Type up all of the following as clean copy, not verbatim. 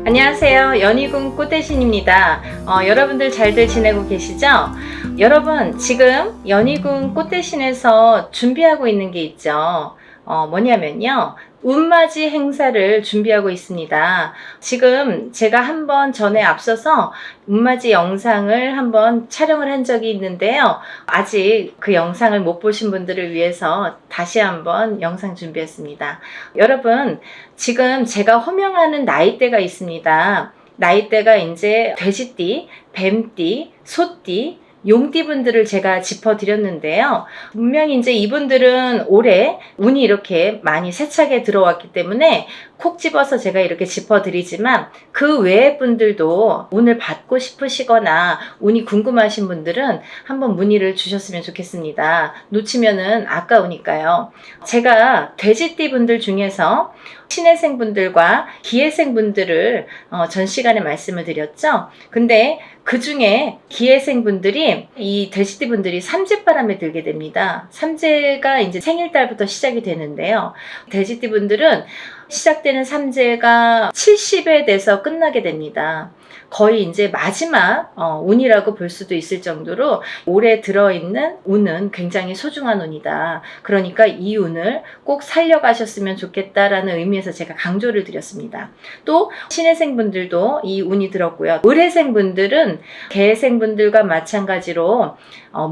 안녕하세요. 연희궁 꽃대신입니다. 여러분들 잘들 지내고 계시죠? 여러분, 지금 연희궁 꽃대신에서 준비하고 있는 게 있죠. 뭐냐면요. 운맞이 행사를 준비하고 있습니다. 지금 제가 한번 전에 앞서서 운맞이 영상을 한번 촬영을 한 적이 있는데요. 아직 그 영상을 못 보신 분들을 위해서 다시 한번 영상 준비했습니다. 여러분, 지금 제가 호명하는 나이대가 있습니다. 나이대가 이제 돼지띠, 뱀띠, 소띠, 용띠분들을 제가 짚어드렸는데요. 분명히 이제 이분들은 올해 운이 이렇게 많이 세차게 들어왔기 때문에 콕 집어서 제가 이렇게 짚어드리지만 그 외의 분들도 운을 받고 싶으시거나 운이 궁금하신 분들은 한번 문의를 주셨으면 좋겠습니다. 놓치면은 아까우니까요. 제가 돼지띠 분들 중에서 신해생 분들과 기해생 분들을 전 시간에 말씀을 드렸죠. 근데 그 중에 기해생 분들이 이 돼지띠 분들이 삼재바람에 들게 됩니다. 삼재가 이제 생일달부터 시작이 되는데요. 돼지띠 분들은 시작되는 삼재가 70에 돼서 끝나게 됩니다. 거의 이제 마지막 운이라고 볼 수도 있을 정도로 올해 들어있는 운은 굉장히 소중한 운이다. 그러니까 이 운을 꼭 살려가셨으면 좋겠다라는 의미에서 제가 강조를 드렸습니다. 또 신해생 분들도 이 운이 들었고요. 을해생 분들은 개해생 분들과 마찬가지로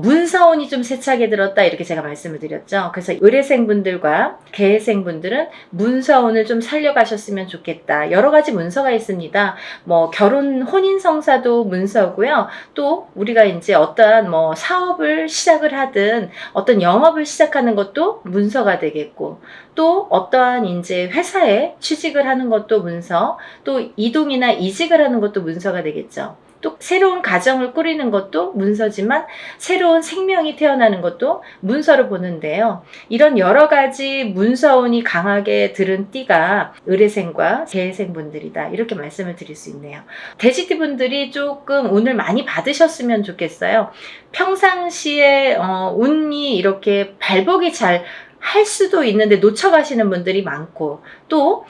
문서운이 좀 세차게 들었다 이렇게 제가 말씀을 드렸죠. 그래서 을해생 분들과 개해생 분들은 문서운을 좀 살려가셨으면 좋겠다. 여러 가지 문서가 있습니다. 뭐 결혼 혼인성사도 문서고요. 또 우리가 이제 어떠한 뭐 사업을 시작을 하든 어떤 영업을 시작하는 것도 문서가 되겠고, 또 어떠한 이제 회사에 취직을 하는 것도 문서, 또 이동이나 이직을 하는 것도 문서가 되겠죠. 또 새로운 가정을 꾸리는 것도 문서지만 새로운 생명이 태어나는 것도 문서로 보는데요. 이런 여러 가지 문서운이 강하게 들은 띠가 을해생과 개해생 분들이다. 이렇게 말씀을 드릴 수 있네요. 돼지띠 분들이 조금 운을 많이 받으셨으면 좋겠어요. 평상시에 운이 이렇게 발복이 잘 할 수도 있는데 놓쳐가시는 분들이 많고, 또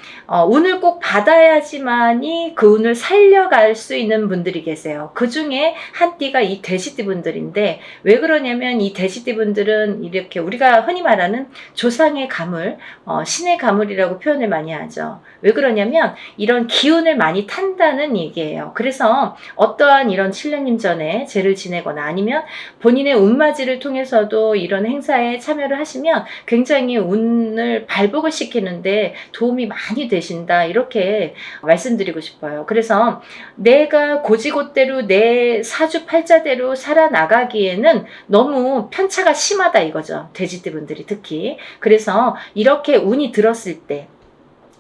운을 꼭 받아야지만이 그 운을 살려갈 수 있는 분들이 계세요. 그 중에 한 띠가 이 돼지띠 분들인데, 왜 그러냐면 이 돼지띠 분들은 이렇게 우리가 흔히 말하는 조상의 가물, 신의 가물이라고 표현을 많이 하죠. 왜 그러냐면 이런 기운을 많이 탄다는 얘기예요. 그래서 어떠한 이런 7년님 전에 제를 지내거나 아니면 본인의 운맞이를 통해서도 이런 행사에 참여를 하시면 굉장히 운을 발복을 시키는데 도움이 많이 되신다, 이렇게 말씀드리고 싶어요. 그래서 내가 고지고대로 내 사주팔자대로 살아나가기에는 너무 편차가 심하다 이거죠. 돼지띠 분들이 특히. 그래서 이렇게 운이 들었을 때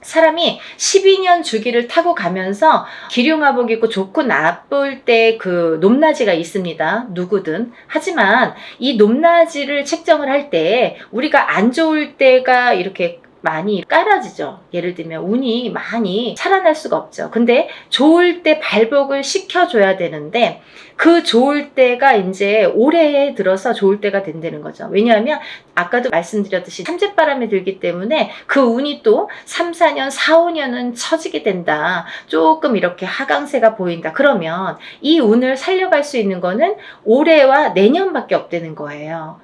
사람이 12년 주기를 타고 가면서 기륭화복 입고 좋고 나쁠 때 그 높낮이가 있습니다. 누구든. 하지만 이 높낮이를 책정을 할 때 우리가 안 좋을 때가 이렇게 많이 깔아지죠. 예를 들면 운이 많이 살아날 수가 없죠. 근데 좋을 때 발복을 시켜줘야 되는데 그 좋을 때가 이제 올해에 들어서 좋을 때가 된다는 거죠. 왜냐하면 아까도 말씀드렸듯이 삼재바람이 들기 때문에 그 운이 또 3, 4년, 4, 5년은 처지게 된다. 조금 이렇게 하강세가 보인다. 그러면 이 운을 살려갈 수 있는 거는 올해와 내년밖에 없다는 거예요.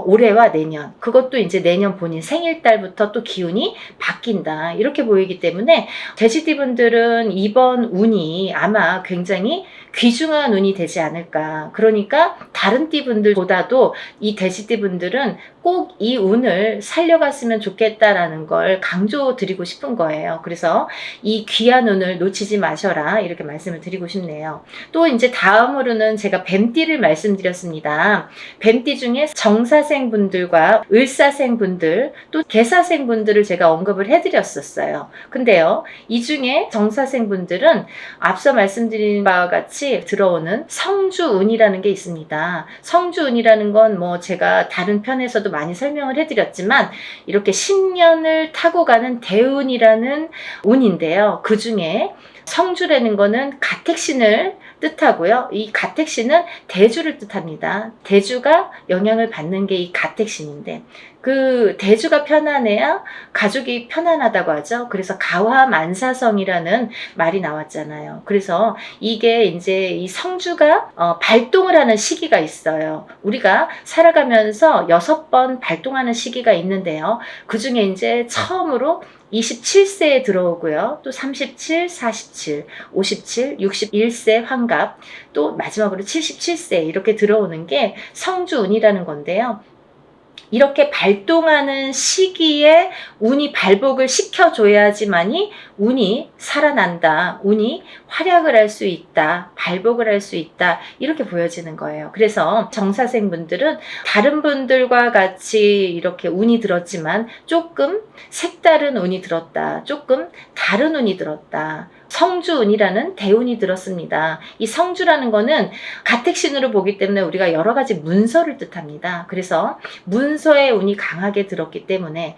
올해와 내년, 그것도 이제 내년 본인 생일달부터 또 기운이 바뀐다, 이렇게 보이기 때문에 돼지띠 분들은 이번 운이 아마 굉장히 귀중한 운이 되지 않을까. 그러니까 다른 띠 분들보다도 이 돼지띠 분들은 꼭 이 운을 살려갔으면 좋겠다라는 걸 강조드리고 싶은 거예요. 그래서 이 귀한 운을 놓치지 마셔라, 이렇게 말씀을 드리고 싶네요. 또 이제 다음으로는 제가 뱀띠를 말씀드렸습니다. 뱀띠 중에 정사생 분들과 을사생 분들, 또 개사생 분들을 제가 언급을 해드렸었어요. 근데요, 이 중에 정사생 분들은 앞서 말씀드린 바와 같이 들어오는 성주운이라는 게 있습니다. 성주운이라는 건 뭐 제가 다른 편에서도 많이 설명을 해드렸지만 이렇게 10년을 타고 가는 대운이라는 운인데요. 그 중에 성주라는 거는 가택신을 뜻하고요. 이 가택신은 대주를 뜻합니다. 대주가 영향을 받는 게 이 가택신인데, 그 대주가 편안해야 가족이 편안하다고 하죠. 그래서 가화만사성이라는 말이 나왔잖아요. 그래서 이게 이제 이 성주가 발동을 하는 시기가 있어요. 우리가 살아가면서 6번 발동하는 시기가 있는데요. 그 중에 이제 처음으로 27세에 들어오고요. 또 37, 47, 57, 61세 환갑, 또 마지막으로 77세 이렇게 들어오는 게 성주운이라는 건데요. 이렇게 발동하는 시기에 운이 발복을 시켜줘야지만이 운이 살아난다. 운이 활약을 할 수 있다. 발복을 할 수 있다. 이렇게 보여지는 거예요. 그래서 정사생분들은 다른 분들과 같이 이렇게 운이 들었지만 조금 색다른 운이 들었다. 조금 다른 운이 들었다. 성주운이라는 대운이 들었습니다. 이 성주라는 거는 가택신으로 보기 때문에 우리가 여러 가지 문서를 뜻합니다. 그래서 문서의 운이 강하게 들었기 때문에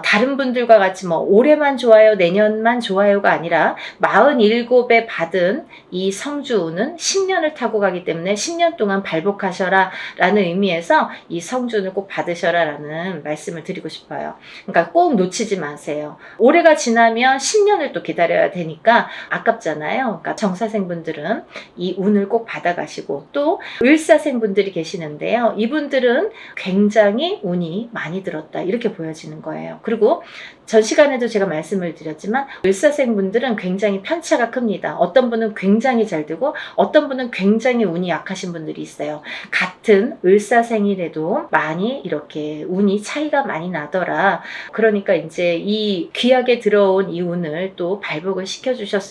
다른 분들과 같이 뭐 올해만 좋아요, 내년만 좋아요가 아니라 47에 받은 이 성주운은 10년을 타고 가기 때문에 10년 동안 발복하셔라 라는 의미에서 이 성주운을 꼭 받으셔라 라는 말씀을 드리고 싶어요. 그러니까 꼭 놓치지 마세요. 올해가 지나면 10년을 또 기다려야 되니까 아깝잖아요. 그러니까 정사생분들은 이 운을 꼭 받아가시고, 또 을사생분들이 계시는데요. 이분들은 굉장히 운이 많이 들었다 이렇게 보여지는 거예요. 그리고 전 시간에도 제가 말씀을 드렸지만 을사생분들은 굉장히 편차가 큽니다. 어떤 분은 굉장히 잘 되고 어떤 분은 굉장히 운이 약하신 분들이 있어요. 같은 을사생이라도 많이 이렇게 운이 차이가 많이 나더라. 그러니까 이제 이 귀하게 들어온 이 운을 또 발복을 시켜주셨으면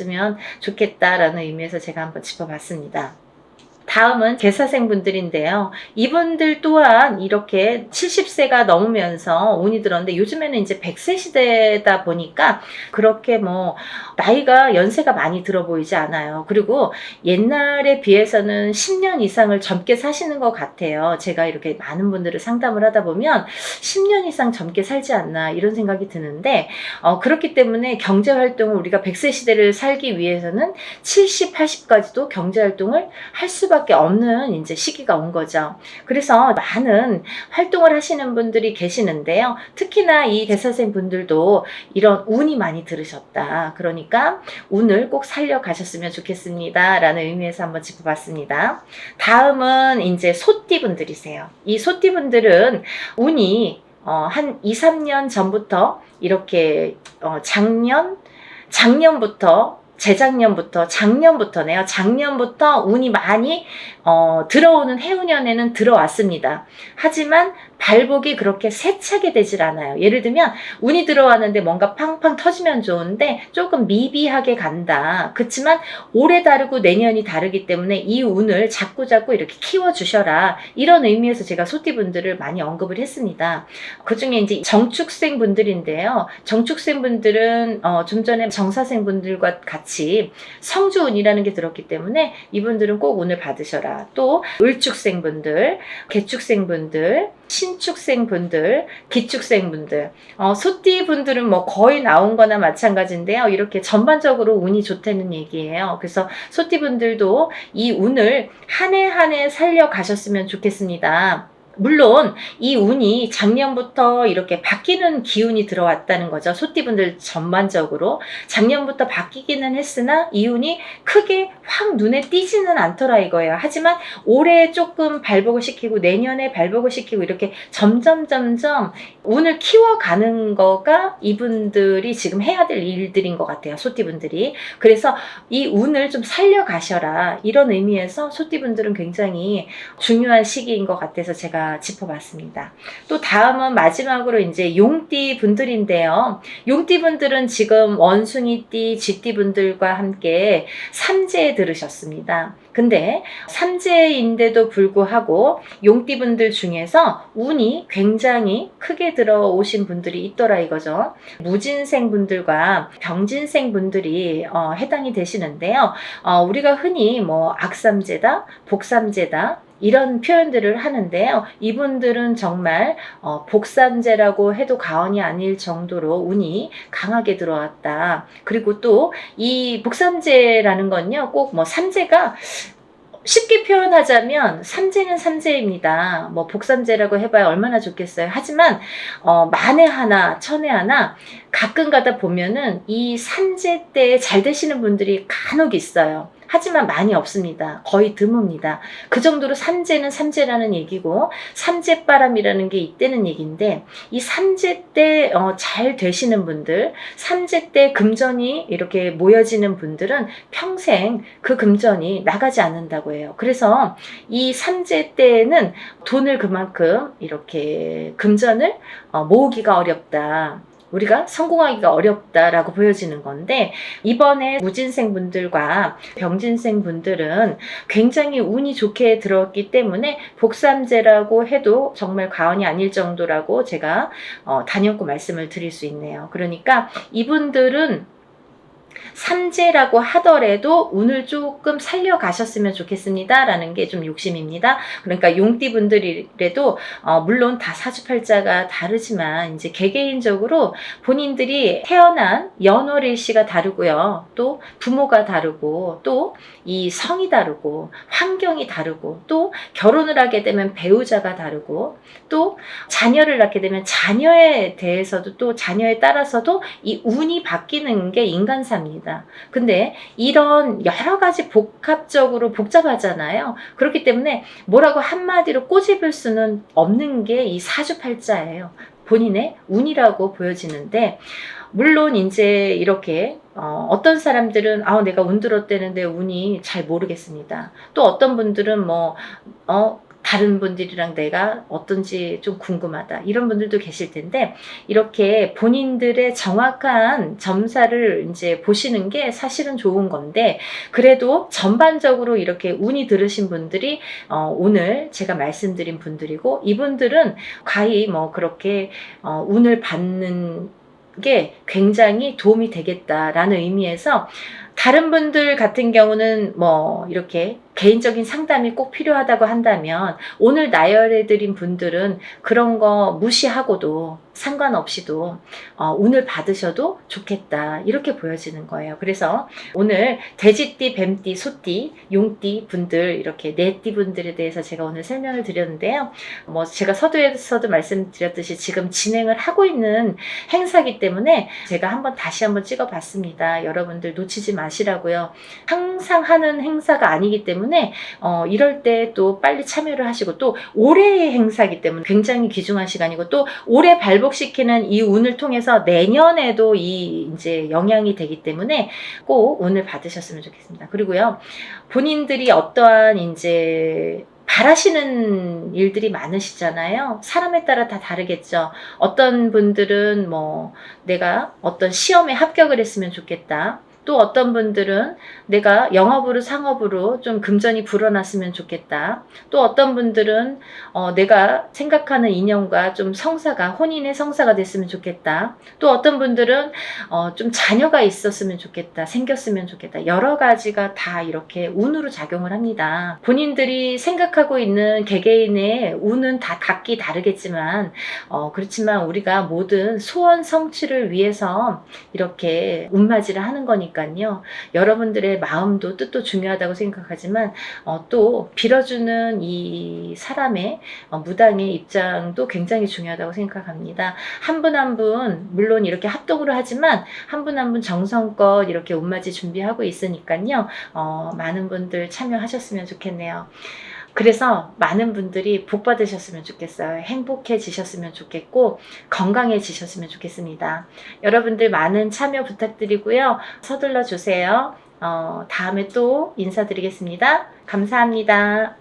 좋겠다라는 의미에서 제가 한번 짚어봤습니다. 다음은 개사생분들인데요. 이분들 또한 이렇게 70세가 넘으면서 운이 들었는데 요즘에는 이제 100세 시대다 보니까 그렇게 뭐 나이가 연세가 많이 들어 보이지 않아요. 그리고 옛날에 비해서는 10년 이상을 젊게 사시는 것 같아요. 제가 이렇게 많은 분들을 상담을 하다 보면 10년 이상 젊게 살지 않나 이런 생각이 드는데 그렇기 때문에 경제활동을 우리가 100세 시대를 살기 위해서는 70, 80까지도 경제활동을 할 수밖에 없는 이제 시기가 온 거죠. 그래서 많은 활동을 하시는 분들이 계시는데요. 특히나 이 대사생 분들도 이런 운이 많이 들으셨다. 그러니까 운을 꼭 살려가셨으면 좋겠습니다. 라는 의미에서 한번 짚어봤습니다. 다음은 이제 소띠 분들이세요. 이 소띠 분들은 운이 한 2, 3년 전부터 이렇게 작년부터네요. 작년부터 운이 많이 들어오는 해운년에는 들어왔습니다. 하지만 발복이 그렇게 세차게 되질 않아요. 예를 들면 운이 들어왔는데 뭔가 팡팡 터지면 좋은데 조금 미비하게 간다. 그렇지만 올해 다르고 내년이 다르기 때문에 이 운을 자꾸자꾸 이렇게 키워주셔라. 이런 의미에서 제가 소띠분들을 많이 언급을 했습니다. 그 중에 이제 정축생 분들인데요. 정축생 분들은 좀 전에 정사생 분들과 같이 성주운이라는 게 들었기 때문에 이분들은 꼭 운을 받으셔라. 또 을축생 분들, 개축생 분들, 신축생 분들, 기축생 분들, 소띠 분들은 뭐 거의 나온 거나 마찬가지인데요. 이렇게 전반적으로 운이 좋다는 얘기예요. 그래서 소띠 분들도 이 운을 한 해 한 해 살려 가셨으면 좋겠습니다. 물론 이 운이 작년부터 이렇게 바뀌는 기운이 들어왔다는 거죠. 소띠분들 전반적으로 작년부터 바뀌기는 했으나 이 운이 크게 확 눈에 띄지는 않더라 이거예요. 하지만 올해 조금 발복을 시키고 내년에 발복을 시키고 이렇게 점점 운을 키워가는 거가 이분들이 지금 해야 될 일들인 것 같아요. 소띠분들이. 그래서 이 운을 좀 살려가셔라 이런 의미에서 소띠분들은 굉장히 중요한 시기인 것 같아서 제가 짚어봤습니다. 또 다음은 마지막으로 이제 용띠 분들인데요. 용띠 분들은 지금 원숭이띠, 쥐띠 분들과 함께 삼재에 들으셨습니다. 근데 삼재인데도 불구하고 용띠 분들 중에서 운이 굉장히 크게 들어오신 분들이 있더라 이거죠. 무진생 분들과 병진생 분들이 해당이 되시는데요. 우리가 흔히 뭐 악삼재다, 복삼재다 이런 표현들을 하는데요. 이분들은 정말 복삼재라고 해도 과언이 아닐 정도로 운이 강하게 들어왔다. 그리고 또 이 복삼재라는 건요. 꼭 뭐 삼재가 쉽게 표현하자면 삼재는 삼재입니다. 뭐 복삼재라고 해봐야 얼마나 좋겠어요. 하지만 만에 하나 천에 하나 가끔 가다 보면은 이 삼재 때 잘 되시는 분들이 간혹 있어요. 하지만 많이 없습니다. 거의 드뭅니다. 그 정도로 삼재는 삼재라는 얘기고 삼재바람이라는 게 있다는 얘기인데, 이 삼재 때 잘 되시는 분들, 삼재 때 금전이 이렇게 모여지는 분들은 평생 그 금전이 나가지 않는다고 해요. 그래서 이 삼재 때는 돈을 그만큼 이렇게 금전을 모으기가 어렵다. 우리가 성공하기가 어렵다라고 보여지는 건데, 이번에 무진생 분들과 병진생 분들은 굉장히 운이 좋게 들어왔기 때문에 복삼재라고 해도 정말 과언이 아닐 정도라고 제가 단연코 말씀을 드릴 수 있네요. 그러니까 이분들은 삼재라고 하더라도 운을 조금 살려가셨으면 좋겠습니다 라는 게 좀 욕심입니다. 그러니까 용띠 분들이라도 물론 다 사주팔자가 다르지만 이제 개개인적으로 본인들이 태어난 연월일시가 다르고요, 또 부모가 다르고, 또 이 성이 다르고, 환경이 다르고, 또 결혼을 하게 되면 배우자가 다르고, 또 자녀를 낳게 되면 자녀에 대해서도, 또 자녀에 따라서도 이 운이 바뀌는 게 인간사입니다. 근데 이런 여러 가지 복합적으로 복잡하잖아요. 그렇기 때문에 뭐라고 한마디로 꼬집을 수는 없는 게 이 사주팔자예요. 본인의 운이라고 보여지는데, 물론 이제 이렇게 어떤 사람들은 내가 운 들었다는데 운이 잘 모르겠습니다. 또 어떤 분들은 다른 분들이랑 내가 어떤지 좀 궁금하다, 이런 분들도 계실 텐데, 이렇게 본인들의 정확한 점사를 이제 보시는 게 사실은 좋은 건데, 그래도 전반적으로 이렇게 운이 들으신 분들이 오늘 제가 말씀드린 분들이고, 이분들은 과히 그렇게 운을 받는 게 굉장히 도움이 되겠다라는 의미에서, 다른 분들 같은 경우는 이렇게 개인적인 상담이 꼭 필요하다고 한다면, 오늘 나열해드린 분들은 그런 거 무시하고도 상관없이도 운을 받으셔도 좋겠다, 이렇게 보여지는 거예요. 그래서 오늘 돼지띠, 뱀띠, 소띠, 용띠 분들, 이렇게 네 띠 분들에 대해서 제가 오늘 설명을 드렸는데요. 제가 서두에서도 말씀드렸듯이 지금 진행을 하고 있는 행사이기 때문에 제가 다시 한번 찍어봤습니다. 여러분들 놓치지 마시라고요. 항상 하는 행사가 아니기 때문에 이럴 때 또 빨리 참여를 하시고, 또 올해의 행사이기 때문에 굉장히 귀중한 시간이고, 또 올해 발복시키는 이 운을 통해서 내년에도 이제 영향이 되기 때문에 꼭 운을 받으셨으면 좋겠습니다. 그리고요, 본인들이 어떠한 이제 바라시는 일들이 많으시잖아요. 사람에 따라 다 다르겠죠. 어떤 분들은 내가 어떤 시험에 합격을 했으면 좋겠다. 또 어떤 분들은 내가 영업으로 상업으로 좀 금전이 불어났으면 좋겠다. 또 어떤 분들은 내가 생각하는 인연과 좀 혼인의 성사가 됐으면 좋겠다. 또 어떤 분들은 좀 자녀가 있었으면 좋겠다, 생겼으면 좋겠다. 여러 가지가 다 이렇게 운으로 작용을 합니다. 본인들이 생각하고 있는 개개인의 운은 다 각기 다르겠지만, 그렇지만 우리가 모든 소원 성취를 위해서 이렇게 운맞이를 하는 거니까요. 여러분들의 마음도 뜻도 중요하다고 생각하지만, 또 빌어주는 이 사람의 무당의 입장도 굉장히 중요하다고 생각합니다. 한 분 한 분 물론 이렇게 합동으로 하지만 한 분 한 분 정성껏 이렇게 운맞이 준비하고 있으니까요. 많은 분들 참여하셨으면 좋겠네요. 그래서 많은 분들이 복 받으셨으면 좋겠어요. 행복해지셨으면 좋겠고, 건강해지셨으면 좋겠습니다. 여러분들 많은 참여 부탁드리고요. 서둘러 주세요. 다음에 또 인사드리겠습니다. 감사합니다.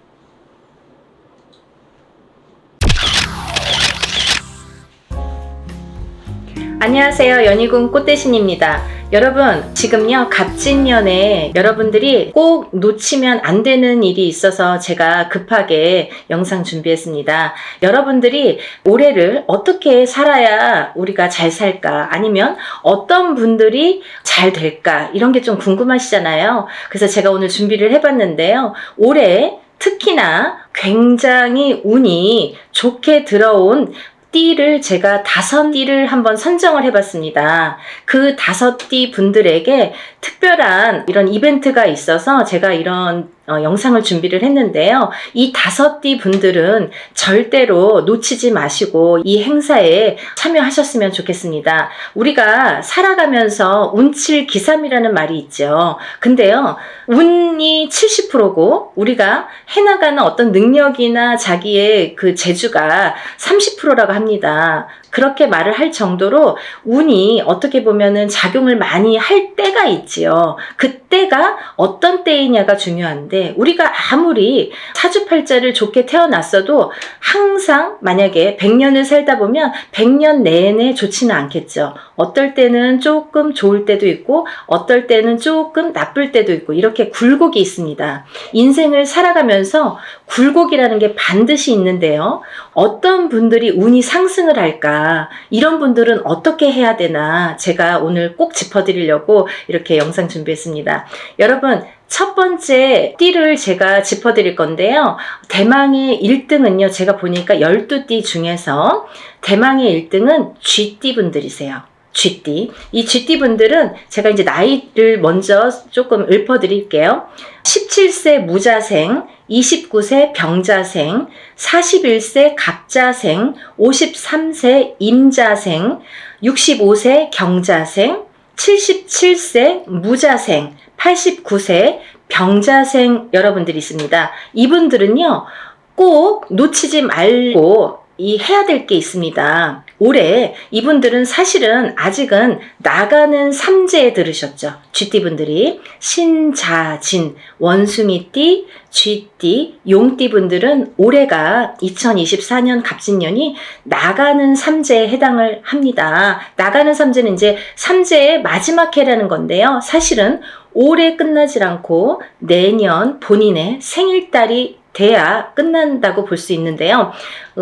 안녕하세요. 연희궁 꽃대신입니다. 여러분, 지금요 갑진년에 여러분들이 꼭 놓치면 안 되는 일이 있어서 제가 급하게 영상 준비했습니다. 여러분들이 올해를 어떻게 살아야 우리가 잘 살까, 아니면 어떤 분들이 잘 될까, 이런 게 좀 궁금하시잖아요. 그래서 제가 오늘 준비를 해봤는데요. 올해 특히나 굉장히 운이 좋게 들어온 띠를 제가 5띠를 한번 선정을 해봤습니다. 그 5띠 분들에게 특별한 이런 이벤트가 있어서 제가 이런 영상을 준비를 했는데요. 이 5띠 분들은 절대로 놓치지 마시고 이 행사에 참여하셨으면 좋겠습니다. 우리가 살아가면서 운칠기삼이라는 말이 있죠. 근데요, 운이 70%고 우리가 해나가는 어떤 능력이나 자기의 그 재주가 30%라고 합니다. 그렇게 말을 할 정도로 운이 어떻게 보면은 작용을 많이 할 때가 있지요. 그때가 어떤 때이냐가 중요한데, 우리가 아무리 사주팔자를 좋게 태어났어도 항상 만약에 100년을 살다 보면 100년 내내 좋지는 않겠죠. 어떨 때는 조금 좋을 때도 있고 어떨 때는 조금 나쁠 때도 있고, 이렇게 굴곡이 있습니다. 인생을 살아가면서 굴곡이라는 게 반드시 있는데요. 어떤 분들이 운이 상승을 할까? 이런 분들은 어떻게 해야 되나? 제가 오늘 꼭 짚어드리려고 이렇게 영상 준비했습니다. 여러분, 첫 번째 띠를 제가 짚어드릴 건데요. 대망의 1등은요. 제가 보니까 12띠 중에서 대망의 1등은 쥐띠 분들이세요. 쥐띠. 이 쥐띠 분들은 제가 이제 나이를 먼저 조금 읊어드릴게요. 17세 무자생, 29세 병자생, 41세 갑자생, 53세 임자생, 65세 경자생, 77세 무자생, 89세 병자생 여러분들이 있습니다. 이분들은요, 꼭 놓치지 말고 해야 될 게 있습니다. 올해 이분들은 사실은 아직은 나가는 삼재에 들으셨죠. 쥐띠분들이 신자진, 원숭이띠, 쥐띠, 용띠 분들은 올해가 2024년 갑진년이 나가는 삼재에 해당을 합니다. 나가는 삼재는 이제 삼재의 마지막 해라는 건데요. 사실은 올해 끝나질 않고 내년 본인의 생일달이 돼야 끝난다고 볼 수 있는데요.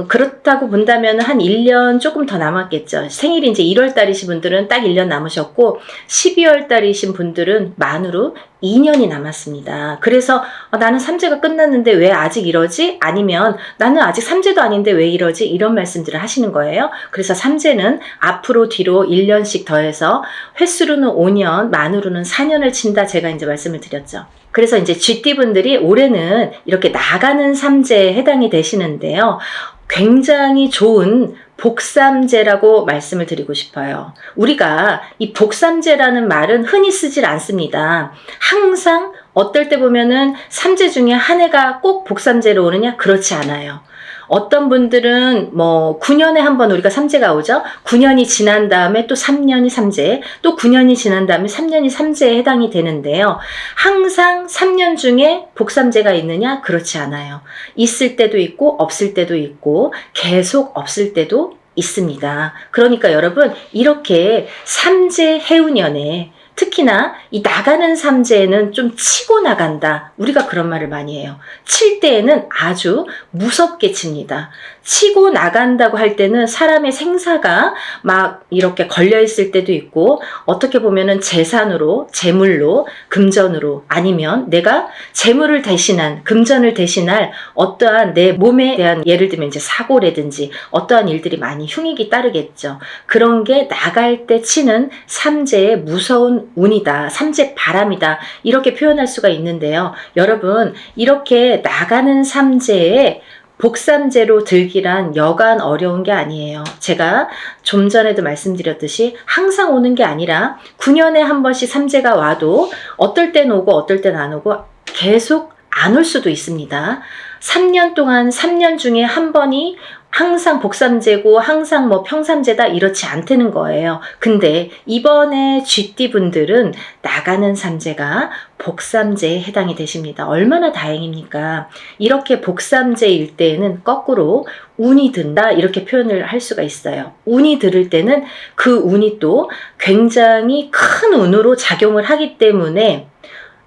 그렇다고 본다면 한 1년 조금 더 남았겠죠. 생일이 이제 1월 달이신 분들은 딱 1년 남으셨고, 12월 달이신 분들은 만으로 2년이 남았습니다. 그래서 나는 삼재가 끝났는데 왜 아직 이러지? 아니면 나는 아직 삼재도 아닌데 왜 이러지? 이런 말씀들을 하시는 거예요. 그래서 삼재는 앞으로 뒤로 1년씩 더해서 횟수로는 5년, 만으로는 4년을 친다, 제가 이제 말씀을 드렸죠. 그래서 이제 쥐띠분들이 올해는 이렇게 나가는 삼재에 해당이 되시는데요. 굉장히 좋은 복삼재라고 말씀을 드리고 싶어요. 우리가 이 복삼재라는 말은 흔히 쓰질 않습니다. 항상 어떨 때 보면은 삼재 중에 한 해가 꼭 복삼재로 오느냐? 그렇지 않아요. 어떤 분들은 뭐 9년에 한 번 우리가 삼재가 오죠. 9년이 지난 다음에 또 3년이 삼재, 또 9년이 지난 다음에 3년이 삼재에 해당이 되는데요. 항상 3년 중에 복삼재가 있느냐? 그렇지 않아요. 있을 때도 있고 없을 때도 있고 계속 없을 때도 있습니다. 그러니까 여러분, 이렇게 삼재 해운년에 특히나 이 나가는 삼재에는 좀 치고 나간다. 우리가 그런 말을 많이 해요. 칠 때에는 아주 무섭게 칩니다. 치고 나간다고 할 때는 사람의 생사가 막 이렇게 걸려 있을 때도 있고, 어떻게 보면은 재산으로, 재물로, 금전으로, 아니면 내가 재물을 대신한, 금전을 대신할 어떠한 내 몸에 대한, 예를 들면 이제 사고라든지 어떠한 일들이 많이 흉익이 따르겠죠. 그런 게 나갈 때 치는 삼재의 무서운 운이다, 삼재 바람이다, 이렇게 표현할 수가 있는데요. 여러분, 이렇게 나가는 삼재에 복삼재로 들기란 여간 어려운 게 아니에요. 제가 좀 전에도 말씀드렸듯이 항상 오는 게 아니라 9년에 한 번씩 삼재가 와도 어떨 땐 오고 어떨 땐 안 오고 계속 안 올 수도 있습니다. 3년 동안 3년 중에 한 번이 항상 복삼재고 항상 뭐 평삼재다, 이렇지 않다는 거예요. 근데 이번에 쥐띠 분들은 나가는 삼재가 복삼재에 해당이 되십니다. 얼마나 다행입니까? 이렇게 복삼재일 때에는 거꾸로 운이 든다, 이렇게 표현을 할 수가 있어요. 운이 들을 때는 그 운이 또 굉장히 큰 운으로 작용을 하기 때문에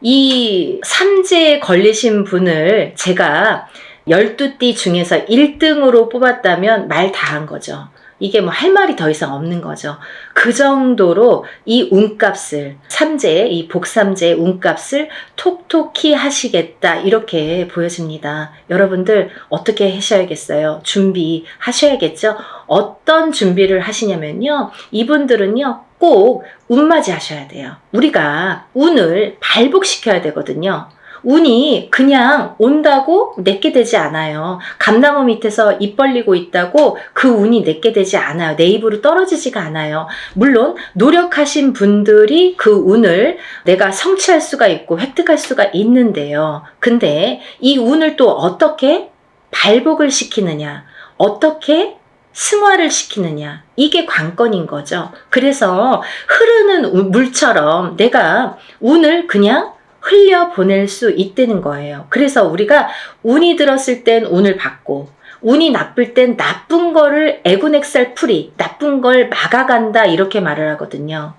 이 삼재에 걸리신 분을 제가 12띠 중에서 1등으로 뽑았다면 말 다 한 거죠. 이게 뭐 할 말이 더 이상 없는 거죠. 그 정도로 이 운값을, 삼재의 이 복삼재의 운값을 톡톡히 하시겠다, 이렇게 보여집니다. 여러분들 어떻게 하셔야겠어요? 준비하셔야겠죠? 어떤 준비를 하시냐면요, 이분들은요 꼭 운맞이 하셔야 돼요. 우리가 운을 발복시켜야 되거든요. 운이 그냥 온다고 내게 되지 않아요. 감나무 밑에서 입 벌리고 있다고 그 운이 내게 되지 않아요. 내 입으로 떨어지지가 않아요. 물론 노력하신 분들이 그 운을 내가 성취할 수가 있고 획득할 수가 있는데요. 근데 이 운을 또 어떻게 발복을 시키느냐, 어떻게 승화를 시키느냐, 이게 관건인 거죠. 그래서 흐르는 물처럼 내가 운을 그냥 흘려보낼 수 있다는 거예요. 그래서 우리가 운이 들었을 땐 운을 받고, 운이 나쁠 땐 나쁜 거를 애군액살풀이, 나쁜 걸 막아간다, 이렇게 말을 하거든요.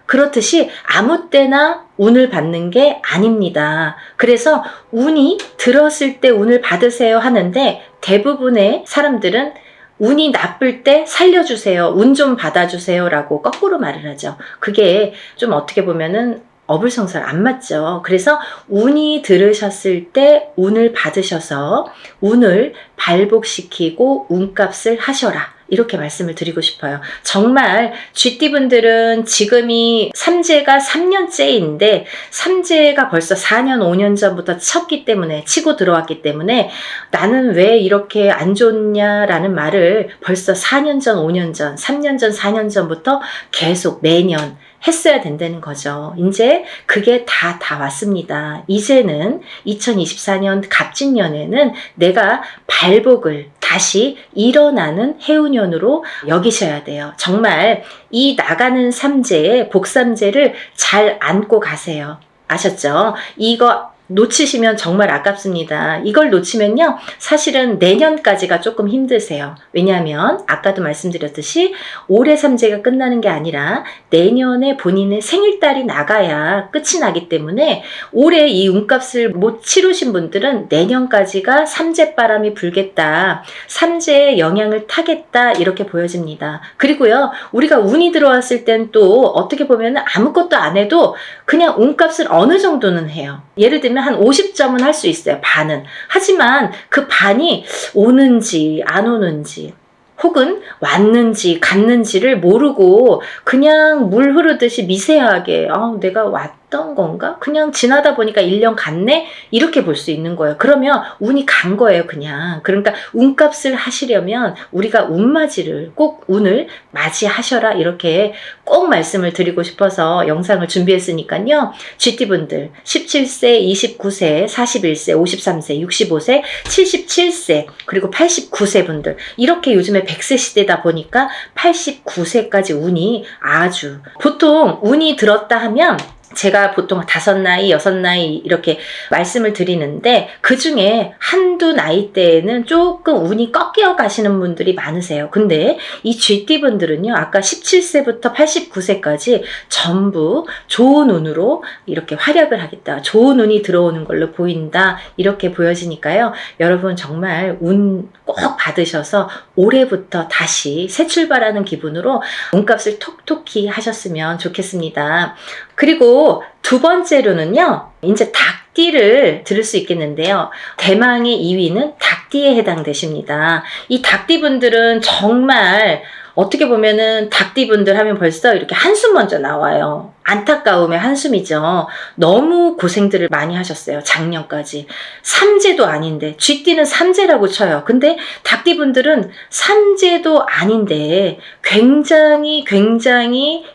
그렇듯이 아무 때나 운을 받는 게 아닙니다. 그래서 운이 들었을 때 운을 받으세요 하는데, 대부분의 사람들은 운이 나쁠 때 살려주세요, 운 좀 받아주세요 라고 거꾸로 말을 하죠. 그게 좀 어떻게 보면은 어불성설 안 맞죠. 그래서 운이 들으셨을 때 운을 받으셔서 운을 발복시키고 운값을 하셔라, 이렇게 말씀을 드리고 싶어요. 정말 쥐띠분들은 지금이 삼재가 3년째인데 삼재가 벌써 4년 5년 전부터 쳤기 때문에, 치고 들어왔기 때문에 나는 왜 이렇게 안 좋냐라는 말을 벌써 4년 전, 5년 전, 3년 전, 4년 전부터 계속 매년 했어야 된다는 거죠. 이제 그게 다 왔습니다. 이제는 2024년 갑진년에는 내가 발복을 다시 일어나는 해운년으로 여기셔야 돼요. 정말 이 나가는 삼재의 복삼재를 잘 안고 가세요. 아셨죠? 이거 놓치시면 정말 아깝습니다. 이걸 놓치면요, 사실은 내년까지가 조금 힘드세요. 왜냐하면 아까도 말씀드렸듯이 올해 삼재가 끝나는 게 아니라 내년에 본인의 생일달이 나가야 끝이 나기 때문에 올해 이 운값을 못 치르신 분들은 내년까지가 삼재바람이 불겠다, 삼재의 영향을 타겠다, 이렇게 보여집니다. 그리고요, 우리가 운이 들어왔을 땐 또 어떻게 보면 아무것도 안 해도 그냥 운값을 어느 정도는 해요. 예를 들면 한 50점은 할 수 있어요. 반은. 하지만 그 반이 오는지 안 오는지, 혹은 왔는지 갔는지를 모르고 그냥 물 흐르듯이 미세하게 내가 왔던 건가? 그냥 지나다 보니까 1년 갔네? 이렇게 볼 수 있는 거예요. 그러면 운이 간 거예요, 그냥. 그러니까 운값을 하시려면 우리가 운맞이를, 꼭 운을 맞이하셔라, 이렇게 꼭 말씀을 드리고 싶어서 영상을 준비했으니까요. 쥐띠분들 17세, 29세, 41세, 53세, 65세, 77세, 그리고 89세 분들, 이렇게 요즘에 100세 시대다 보니까 89세까지 운이 아주, 보통 운이 들었다 하면 제가 보통 5나이, 6나이 이렇게 말씀을 드리는데, 그 중에 한두 나이대에는 조금 운이 꺾여 가시는 분들이 많으세요. 근데 이 쥐띠분들은요, 아까 17세부터 89세까지 전부 좋은 운으로 이렇게 활약을 하겠다, 좋은 운이 들어오는 걸로 보인다, 이렇게 보여지니까요. 여러분 정말 운 꼭 받으셔서 올해부터 다시 새 출발하는 기분으로 운값을 톡톡히 하셨으면 좋겠습니다. 그리고 두 번째로는요, 이제 닭띠를 들을 수 있겠는데요. 대망의 2위는 닭띠에 해당되십니다. 이 닭띠분들은 정말 어떻게 보면은 닭띠분들 하면 벌써 이렇게 한숨 먼저 나와요. 안타까움의 한숨이죠. 너무 고생들을 많이 하셨어요, 작년까지. 삼재도 아닌데, 쥐띠는 삼재라고 쳐요. 근데 닭띠분들은 삼재도 아닌데 굉장히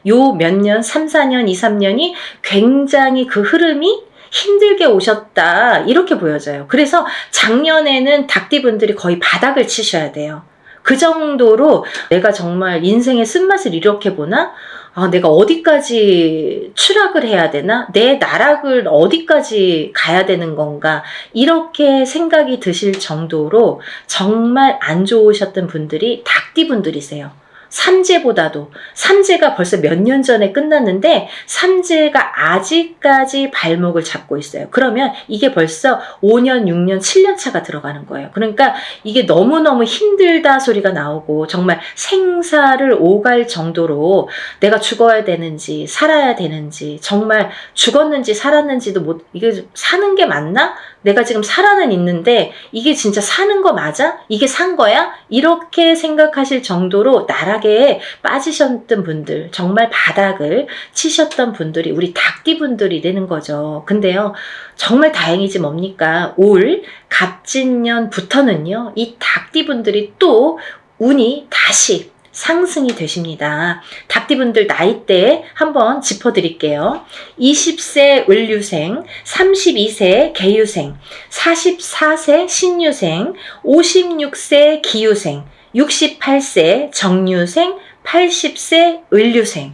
요 몇 년, 3, 4년, 2, 3년이 굉장히 그 흐름이 힘들게 오셨다, 이렇게 보여져요. 그래서 작년에는 닭띠분들이 거의 바닥을 치셔야 돼요. 그 정도로 내가 정말 인생의 쓴맛을 이렇게 보나? 내가 어디까지 추락을 해야 되나? 내 나락을 어디까지 가야 되는 건가? 이렇게 생각이 드실 정도로 정말 안 좋으셨던 분들이 닭띠분들이세요. 삼재보다도, 삼재가 벌써 몇 년 전에 끝났는데 삼재가 아직까지 발목을 잡고 있어요. 그러면 이게 벌써 5년, 6년, 7년 차가 들어가는 거예요. 그러니까 이게 너무너무 힘들다 소리가 나오고, 정말 생사를 오갈 정도로 내가 죽어야 되는지 살아야 되는지, 정말 죽었는지 살았는지도 이게 사는 게 맞나? 내가 지금 살아는 있는데 이게 진짜 사는 거 맞아? 이게 산 거야? 이렇게 생각하실 정도로 나락 바닥에 빠지셨던 분들, 정말 바닥을 치셨던 분들이 우리 닭띠 분들이 되는 거죠. 근데요, 정말 다행이지 뭡니까? 올 갑진년부터는요, 이 닭띠 분들이 또 운이 다시 상승이 되십니다. 닭띠분들 나이대 한번 짚어드릴게요. 20세 을류생, 32세 개유생, 44세 신유생, 56세 기유생, 68세 정유생, 80세 을류생.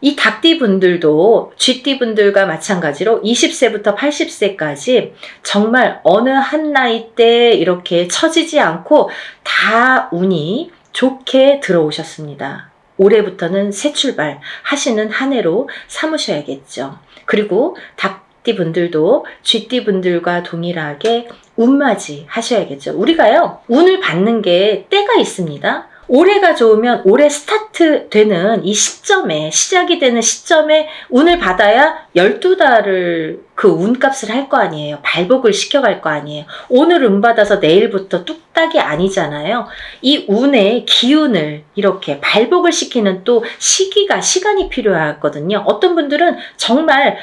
이 닭띠분들도 쥐띠분들과 마찬가지로 20세부터 80세까지 정말 어느 한 나이대 이렇게 처지지 않고 다 운이 좋게 들어오셨습니다. 올해부터는 새 출발 하시는 한 해로 삼으셔야겠죠. 그리고 닭띠 분들도 쥐띠 분들과 동일하게 운맞이 하셔야겠죠. 우리가요, 운을 받는 게 때가 있습니다. 올해가 좋으면 올해 스타트 되는 이 시점에, 시작이 되는 시점에 운을 받아야 12달을 그 운값을 할 거 아니에요. 발복을 시켜갈 거 아니에요. 오늘 운 받아서 내일부터 뚝딱이 아니잖아요. 이 운의 기운을 이렇게 발복을 시키는 또 시간이 필요하거든요. 어떤 분들은 정말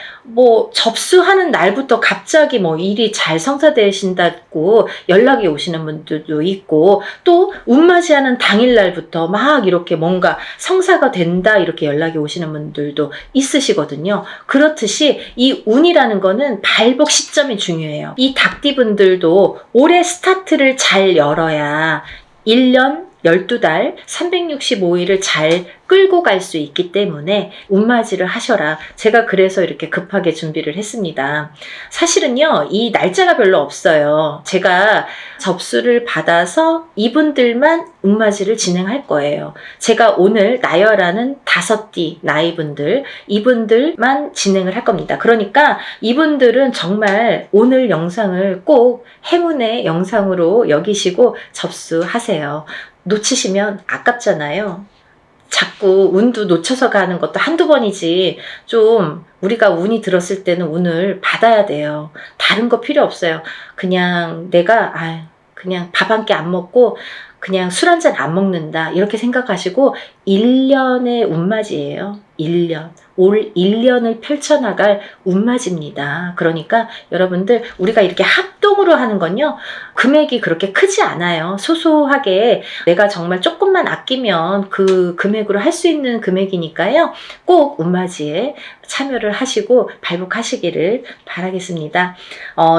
접수하는 날부터 갑자기 일이 잘 성사되신다고 연락이 오시는 분들도 있고, 또 운맞이하는 당일날부터 막 이렇게 뭔가 성사가 된다 이렇게 연락이 오시는 분들도 있으시거든요. 그렇듯이 이 운이라는 거는 발복 시점이 중요해요. 이 닭띠분들도 올해 스타트를 잘 열어야 1년 12달 365일을 잘 끌고 갈 수 있기 때문에 운맞이를 하셔라. 제가 그래서 이렇게 급하게 준비를 했습니다. 사실은요, 이 날짜가 별로 없어요. 제가 접수를 받아서 이분들만 운맞이를 진행할 거예요. 제가 오늘 나열하는 5띠 나이분들, 이분들만 진행을 할 겁니다. 그러니까 이분들은 정말 오늘 영상을 꼭 행운의 영상으로 여기시고 접수하세요. 놓치시면 아깝잖아요. 자꾸 운도 놓쳐서 가는 것도 한두 번이지, 좀 우리가 운이 들었을 때는 운을 받아야 돼요. 다른 거 필요 없어요. 그냥 내가 그냥 밥 한 끼 안 먹고 그냥 술 한 잔 안 먹는다 이렇게 생각하시고 1년의 운맞이에요. 1년. 올 1년을 펼쳐나갈 운맞이입니다. 그러니까 여러분들, 우리가 이렇게 합동으로 하는 건요, 금액이 그렇게 크지 않아요. 소소하게 내가 정말 조금만 아끼면 그 금액으로 할 수 있는 금액이니까요. 꼭 운맞이에 참여를 하시고 발복하시기를 바라겠습니다.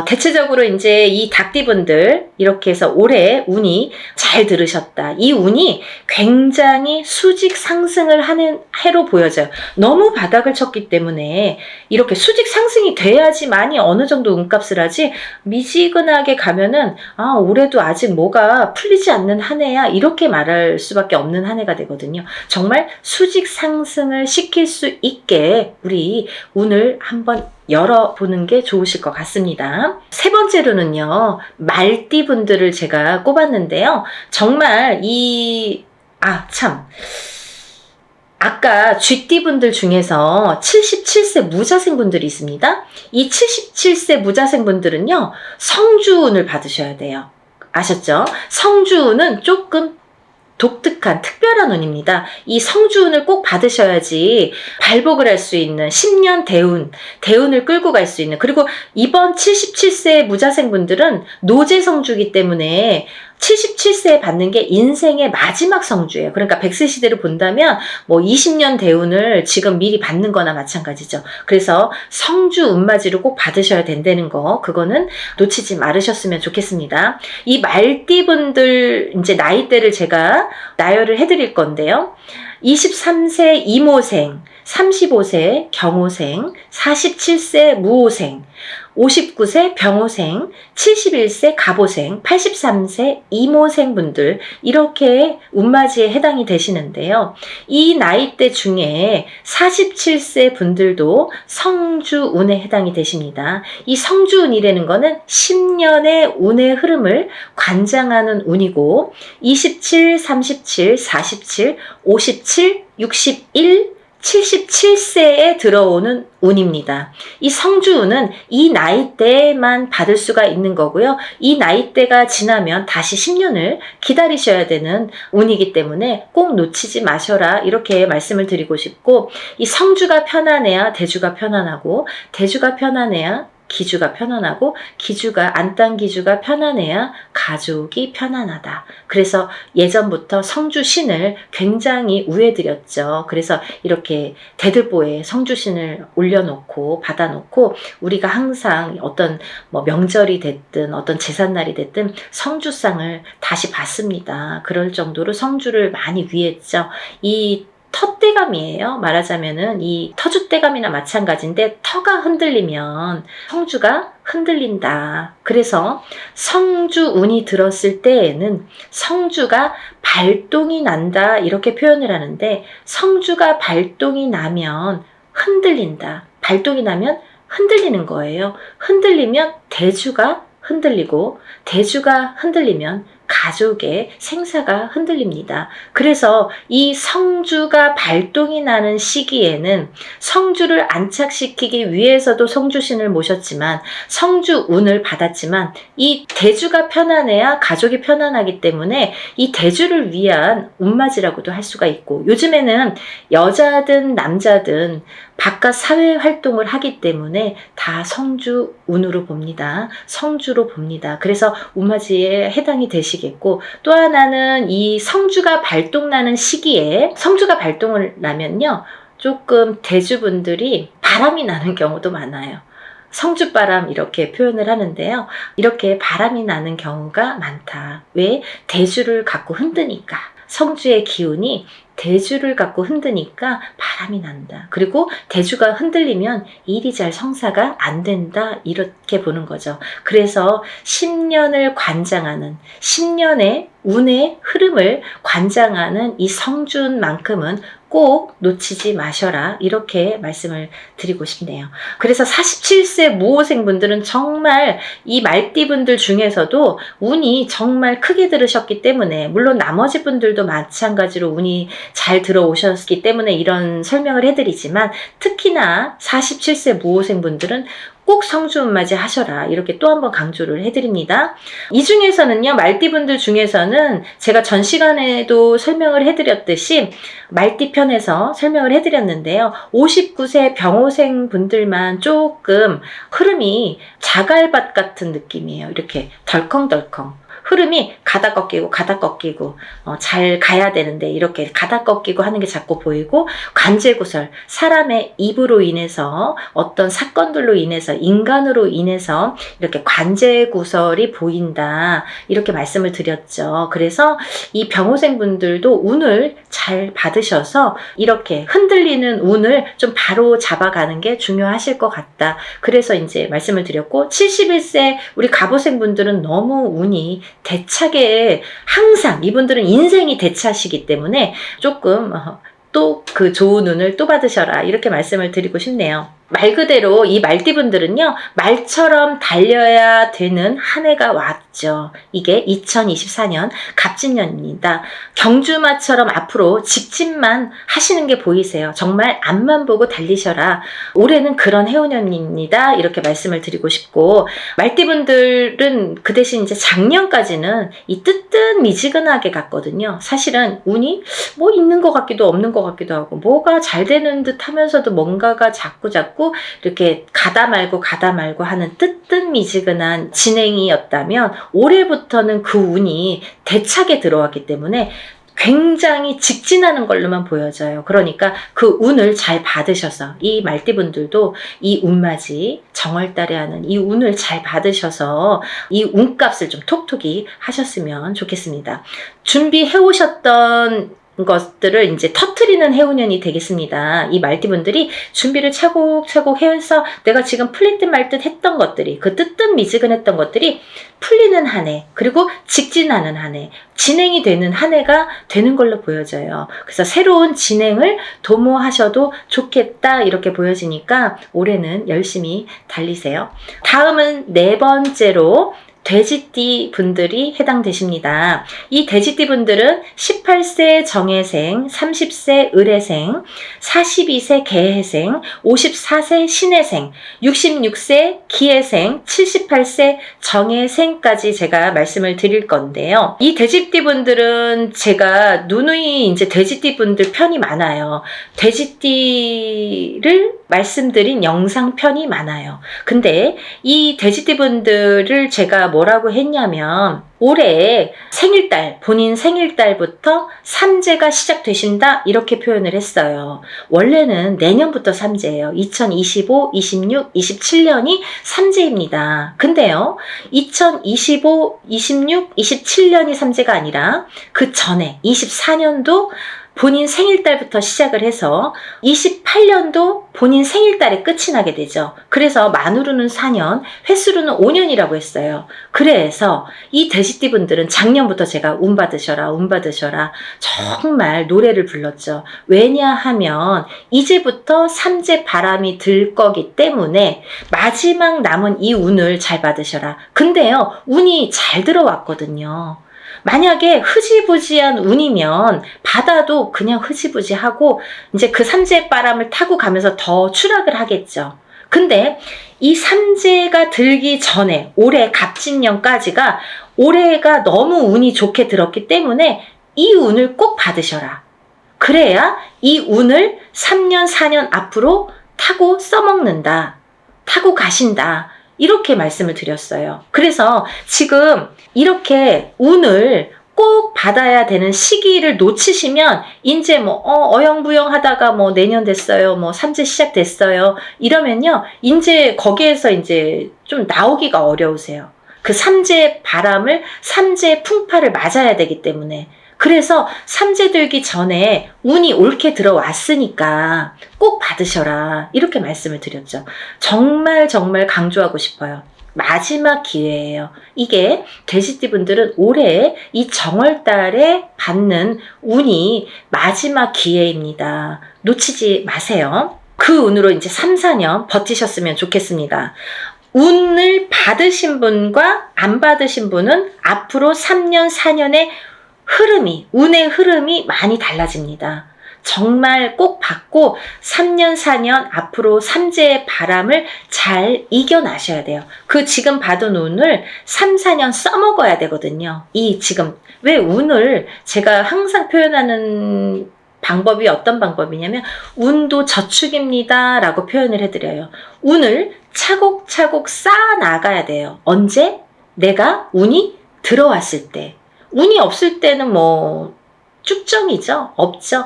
대체적으로 이제 이 닭띠분들 이렇게 해서 올해 운이 잘 들으셨다. 이 운이 굉장히 수직 상승을 하는 해로 보여져요. 너무 바닥을 쳤기 때문에 이렇게 수직 상승이 돼야지만이 어느 정도 운값을 하지, 미지근하게 가면은 올해도 아직 뭐가 풀리지 않는 한 해야 이렇게 말할 수밖에 없는 한 해가 되거든요. 정말 수직 상승을 시킬 수 있게 우리 운을 한번 열어보는 게 좋으실 것 같습니다. 세 번째로는요, 말띠 분들을 제가 꼽았는데요. 정말 아까 쥐띠 분들 중에서 77세 무자생 분들이 있습니다. 이 77세 무자생 분들은요, 성주운을 받으셔야 돼요. 아셨죠? 성주운은 조금 독특한 특별한 운입니다. 이 성주운을 꼭 받으셔야지 발복을 할 수 있는 10년 대운을 끌고 갈 수 있는, 그리고 이번 77세 무자생 분들은 노제 성주이기 때문에 77세에 받는 게 인생의 마지막 성주예요. 그러니까 100세 시대를 본다면 20년 대운을 지금 미리 받는 거나 마찬가지죠. 그래서 성주 운맞이를 꼭 받으셔야 된다는 거, 그거는 놓치지 말으셨으면 좋겠습니다. 이 말띠분들 이제 나이대를 제가 나열을 해드릴 건데요. 23세 이모생, 35세 경호생, 47세 무호생, 59세 병호생, 71세 갑호생, 83세 이모생 분들, 이렇게 운맞이에 해당이 되시는데요. 이 나이대 중에 47세 분들도 성주운에 해당이 되십니다. 이 성주운이라는 거는 10년의 운의 흐름을 관장하는 운이고, 27, 37, 47, 57, 61, 77세에 들어오는 운입니다. 이 성주운은 이 나이대에만 받을 수가 있는 거고요. 이 나이대가 지나면 다시 10년을 기다리셔야 되는 운이기 때문에 꼭 놓치지 마셔라, 이렇게 말씀을 드리고 싶고, 이 성주가 편안해야 대주가 편안하고, 대주가 편안해야 기주가 편안하고, 기주가 안딴기주가 편안해야 가족이 편안하다. 그래서 예전부터 성주신을 굉장히 우애드렸죠. 그래서 이렇게 대들보에 성주신을 올려놓고 받아놓고, 우리가 항상 어떤 명절이 됐든 어떤 제삿날이 됐든 성주상을 다시 받습니다. 그럴 정도로 성주를 많이 위했죠. 이 터대감이에요. 말하자면은 이 터줏대감이나 마찬가지인데, 터가 흔들리면 성주가 흔들린다. 그래서 성주운이 들었을 때에는 성주가 발동이 난다, 이렇게 표현을 하는데, 성주가 발동이 나면 흔들린다. 발동이 나면 흔들리는 거예요. 흔들리면 대주가 흔들리고, 대주가 흔들리면 가족의 생사가 흔들립니다. 그래서 이 성주가 발동이 나는 시기에는 성주를 안착시키기 위해서도 성주신을 모셨지만, 성주운을 받았지만, 이 대주가 편안해야 가족이 편안하기 때문에 이 대주를 위한 운맞이라고도 할 수가 있고, 요즘에는 여자든 남자든 바깥 사회 활동을 하기 때문에 다 성주운으로 봅니다. 성주로 봅니다. 그래서 운맞이에 해당이 되시겠고, 또 하나는 이 성주가 발동나는 시기에, 성주가 발동을 나면요, 조금 대주분들이 바람이 나는 경우도 많아요. 성주바람, 이렇게 표현을 하는데요. 이렇게 바람이 나는 경우가 많다. 왜? 대주를 갖고 흔드니까. 성주의 기운이 대주를 갖고 흔드니까 바람이 난다. 그리고 대주가 흔들리면 일이 잘 성사가 안 된다, 이렇게 보는 거죠. 그래서 10년을 관장하는, 10년의 운의 흐름을 관장하는 이 성주운만큼은 꼭 놓치지 마셔라, 이렇게 말씀을 드리고 싶네요. 그래서 47세 무호생분들은 정말 이 말띠분들 중에서도 운이 정말 크게 들으셨기 때문에, 물론 나머지 분들도 마찬가지로 운이 잘 들어오셨기 때문에 이런 설명을 해드리지만, 특히나 47세 무호생분들은 꼭 성주운맞이 하셔라, 이렇게 또 한 번 강조를 해드립니다. 이 중에서는요, 말띠분들 중에서는 제가 전 시간에도 설명을 해드렸듯이 말띠편에서 설명을 해드렸는데요, 59세 병호생 분들만 조금 흐름이 자갈밭 같은 느낌이에요. 이렇게 덜컹덜컹 흐름이 가다 꺾이고 가다 꺾이고, 잘 가야 되는데 이렇게 가다 꺾이고 하는 게 자꾸 보이고, 관제구설, 사람의 입으로 인해서, 어떤 사건들로 인해서, 인간으로 인해서 이렇게 관제구설이 보인다, 이렇게 말씀을 드렸죠. 그래서 이 병호생 분들도 운을 잘 받으셔서 이렇게 흔들리는 운을 좀 바로 잡아가는 게 중요하실 것 같다. 그래서 이제 말씀을 드렸고, 71세 우리 갑오생 분들은 너무 운이 대차게, 항상 이분들은 인생이 대차시기 때문에 조금 또 그 좋은 운을 또 받으셔라, 이렇게 말씀을 드리고 싶네요. 말 그대로 이 말띠분들은요, 말처럼 달려야 되는 한 해가 왔죠. 이게 2024년 갑진년입니다. 경주마처럼 앞으로 직진만 하시는 게 보이세요. 정말 앞만 보고 달리셔라. 올해는 그런 해운년입니다, 이렇게 말씀을 드리고 싶고, 말띠분들은 그 대신 이제 작년까지는 이 뜨뜻미지근하게 갔거든요. 사실은 운이 뭐 있는 것 같기도 없는 것 같기도 하고, 뭐가 잘 되는 듯 하면서도 뭔가가 자꾸 이렇게 가다 말고 하는 뜨뜻미지근한 진행이었다면, 올해부터는 그 운이 대차게 들어왔기 때문에 굉장히 직진하는 걸로만 보여져요. 그러니까 그 운을 잘 받으셔서, 이 말띠분들도 이 운맞이, 정월달에 하는 이 운을 잘 받으셔서 이 운값을 좀 톡톡히 하셨으면 좋겠습니다. 준비해 오셨던 것들을 이제 터트리는 해운년이 되겠습니다. 이 말띠분들이 준비를 차곡차곡 해서 내가 지금 풀릴 듯 말 듯 했던 것들이, 그 뜨뜻미지근했던 것들이 풀리는 한 해, 그리고 직진하는 한 해, 진행이 되는 한 해가 되는 걸로 보여져요. 그래서 새로운 진행을 도모하셔도 좋겠다, 이렇게 보여지니까 올해는 열심히 달리세요. 다음은 네 번째로 돼지띠 분들이 해당되십니다. 이 돼지띠 분들은 18세 정해생, 30세 을해생, 42세 개해생, 54세 신해생, 66세 기해생, 78세 정해생까지 제가 말씀을 드릴 건데요. 이 돼지띠 분들은 제가 누누이 이제 돼지띠 분들 편이 많아요. 돼지띠를 말씀드린 영상 편이 많아요. 근데 이 돼지띠 분들을 제가 뭐라고 했냐면 올해 생일달, 본인 생일달부터 삼재가 시작되신다 이렇게 표현을 했어요. 원래는 내년부터 삼재예요. 2025, 26, 27년이 삼재입니다. 근데요, 2025, 26, 27년이 삼재가 아니라 그 전에 24년도 본인 생일달부터 시작을 해서 28년도 본인 생일달에 끝이 나게 되죠. 그래서 만으로는 4년, 횟수로는 5년이라고 했어요. 그래서 이 돼지띠 분들은 작년부터 제가 운 받으셔라, 운 받으셔라 정말 노래를 불렀죠. 왜냐하면 이제부터 삼재 바람이 들 거기 때문에 마지막 남은 이 운을 잘 받으셔라. 근데요, 운이 잘 들어왔거든요. 만약에 흐지부지한 운이면 받아도 그냥 흐지부지하고 이제 그 삼재 바람을 타고 가면서 더 추락을 하겠죠. 근데 이 삼재가 들기 전에 올해 갑진년까지가 올해가 너무 운이 좋게 들었기 때문에 이 운을 꼭 받으셔라. 그래야 이 운을 3년, 4년 앞으로 타고 써먹는다. 타고 가신다. 이렇게 말씀을 드렸어요. 그래서 지금 이렇게 운을 꼭 받아야 되는 시기를 놓치시면 이제 뭐 어영부영 하다가 뭐 내년 됐어요. 뭐 삼재 시작됐어요. 이러면요. 이제 거기에서 이제 좀 나오기가 어려우세요. 그 삼재 바람을 삼재 풍파를 맞아야 되기 때문에 그래서 삼재 들기 전에 운이 옳게 들어왔으니까 꼭 받으셔라 이렇게 말씀을 드렸죠. 정말 정말 강조하고 싶어요. 마지막 기회예요. 이게 돼지띠 분들은 올해 이 정월달에 받는 운이 마지막 기회입니다. 놓치지 마세요. 그 운으로 이제 3, 4년 버티셨으면 좋겠습니다. 운을 받으신 분과 안 받으신 분은 앞으로 3년, 4년의 운의 흐름이 많이 달라집니다. 정말 꼭 받고 3년, 4년 앞으로 삼재의 바람을 잘 이겨나셔야 돼요. 그 지금 받은 운을 3, 4년 써먹어야 되거든요. 이 지금 왜 운을 제가 항상 표현하는 방법이 어떤 방법이냐면 운도 저축입니다 라고 표현을 해드려요. 운을 차곡차곡 쌓아 나가야 돼요. 언제? 내가 운이 들어왔을 때. 운이 없을 때는 뭐 쭉정이죠. 없죠.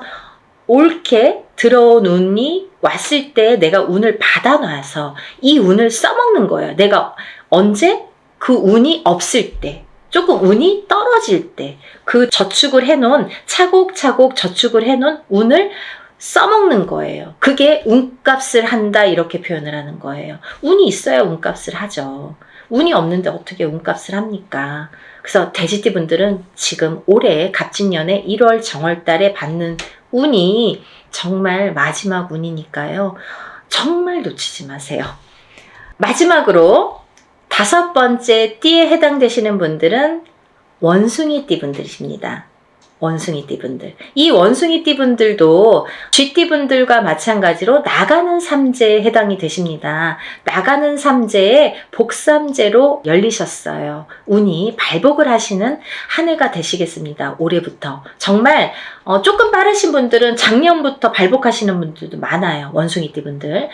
옳게 들어온 운이 왔을 때 내가 운을 받아놔서 이 운을 써먹는 거예요. 내가 언제? 그 운이 없을 때. 조금 운이 떨어질 때. 그 저축을 해놓은 차곡차곡 저축을 해놓은 운을 써먹는 거예요. 그게 운값을 한다 이렇게 표현을 하는 거예요. 운이 있어야 운값을 하죠. 운이 없는데 어떻게 운값을 합니까? 그래서 돼지띠 분들은 지금 올해 갑진년에 1월 정월달에 받는 운이 정말 마지막 운이니까요. 정말 놓치지 마세요. 마지막으로 5번째 띠에 해당되시는 분들은 원숭이띠 분들이십니다. 원숭이띠 분들. 이 원숭이띠 분들도 쥐띠 분들과 마찬가지로 나가는 삼재에 해당이 되십니다. 나가는 삼재에 복삼재로 열리셨어요. 운이 발복을 하시는 한 해가 되시겠습니다. 올해부터. 정말 조금 빠르신 분들은 작년부터 발복하시는 분들도 많아요. 원숭이띠 분들.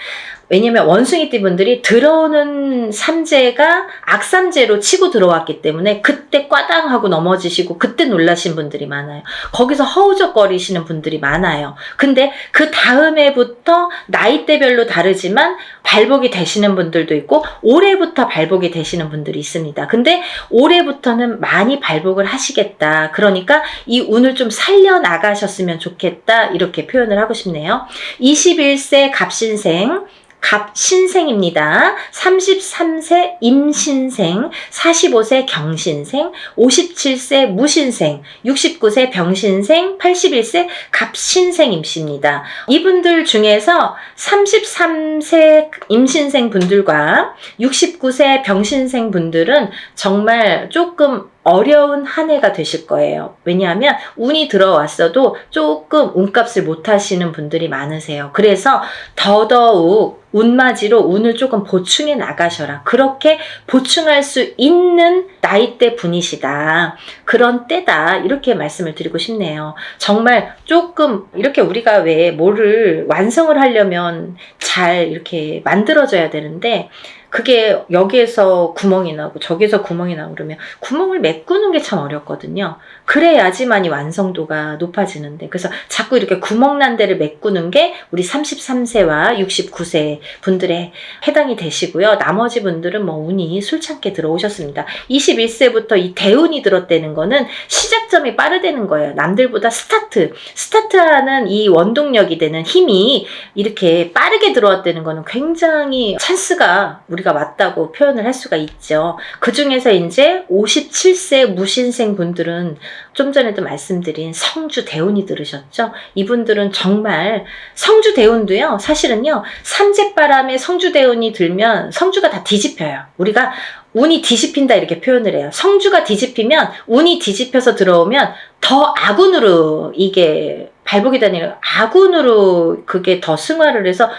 왜냐면 원숭이띠 분들이 들어오는 삼재가 악삼재로 치고 들어왔기 때문에 그때 꽈당하고 넘어지시고 그때 놀라신 분들이 많아요. 거기서 허우적거리시는 분들이 많아요. 근데 그 다음에부터 나이대별로 다르지만 발복이 되시는 분들도 있고 올해부터 발복이 되시는 분들이 있습니다. 근데 올해부터는 많이 발복을 하시겠다. 그러니까 이 운을 좀 살려나가셨으면 좋겠다. 이렇게 표현을 하고 싶네요. 21세 갑신생 갑신생입니다. 33세 임신생, 45세 경신생, 57세 무신생, 69세 병신생, 81세 갑신생임씨입니다. 이분들 중에서 33세 임신생 분들과 69세 병신생 분들은 정말 조금 어려운 한 해가 되실 거예요. 왜냐하면 운이 들어왔어도 조금 운값을 못 하시는 분들이 많으세요. 그래서 더더욱 운맞이로 운을 조금 보충해 나가셔라. 그렇게 보충할 수 있는 나이대 분이시다. 그런 때다. 이렇게 말씀을 드리고 싶네요. 정말 조금 이렇게 우리가 왜 뭐를 완성을 하려면 잘 이렇게 만들어져야 되는데 그게 여기에서 구멍이 나고 저기에서 구멍이 나고 그러면 구멍을 메꾸는 게 참 어렵거든요. 그래야지만이 완성도가 높아지는데 그래서 자꾸 이렇게 구멍 난 데를 메꾸는 게 우리 33세와 69세 분들에 해당이 되시고요. 나머지 분들은 뭐 운이 술창게 들어오셨습니다. 21세부터 이 대운이 들었다는 거는 시작점이 빠르다는 거예요. 남들보다 스타트하는 이 원동력이 되는 힘이 이렇게 빠르게 들어왔다는 거는 굉장히 찬스가 우리가 왔다고 표현을 할 수가 있죠. 그 중에서 이제 57세 무신생 분들은 좀 전에도 말씀드린 성주 대운이 들으셨죠? 이분들은 정말 성주 대운도요. 사실은요. 삼재바람에 성주 대운이 들면 성주가 다 뒤집혀요. 우리가 운이 뒤집힌다 이렇게 표현을 해요. 성주가 뒤집히면 운이 뒤집혀서 들어오면 더 악운으로 이게 발복이 다니는 악운으로 그게 더 승화를 해서